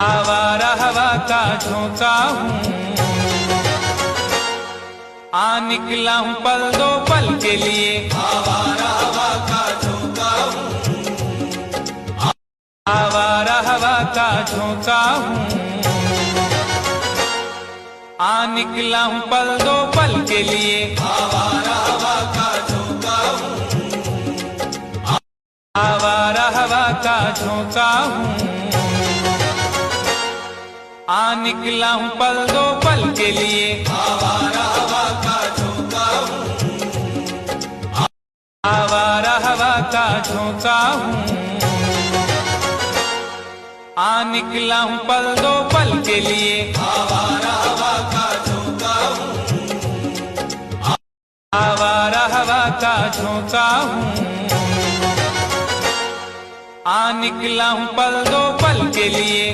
आवारा हवा का झोंका हूँ, आ निकला हूँ पल दो पल के लिए। आवारा हवा का झोंका हूँ, आवारा हवा का झोंका हूँ, आ निकला हूँ पल दो पल के लिए। आवारा हवा का झोंका हूँ, आवारा हवा का झोंका हूँ, आ निकला हूँ पल दो पल के लिए। आवारा हवा का झोंका हूँ, आवारा हवा का झोंका हूँ, आ निकला हूँ पल दो पल के लिए। आवारा हवा का झोंका हूँ, आवारा हवा का झोंका हूँ, आ निकला हूँ पल दो पल के लिए।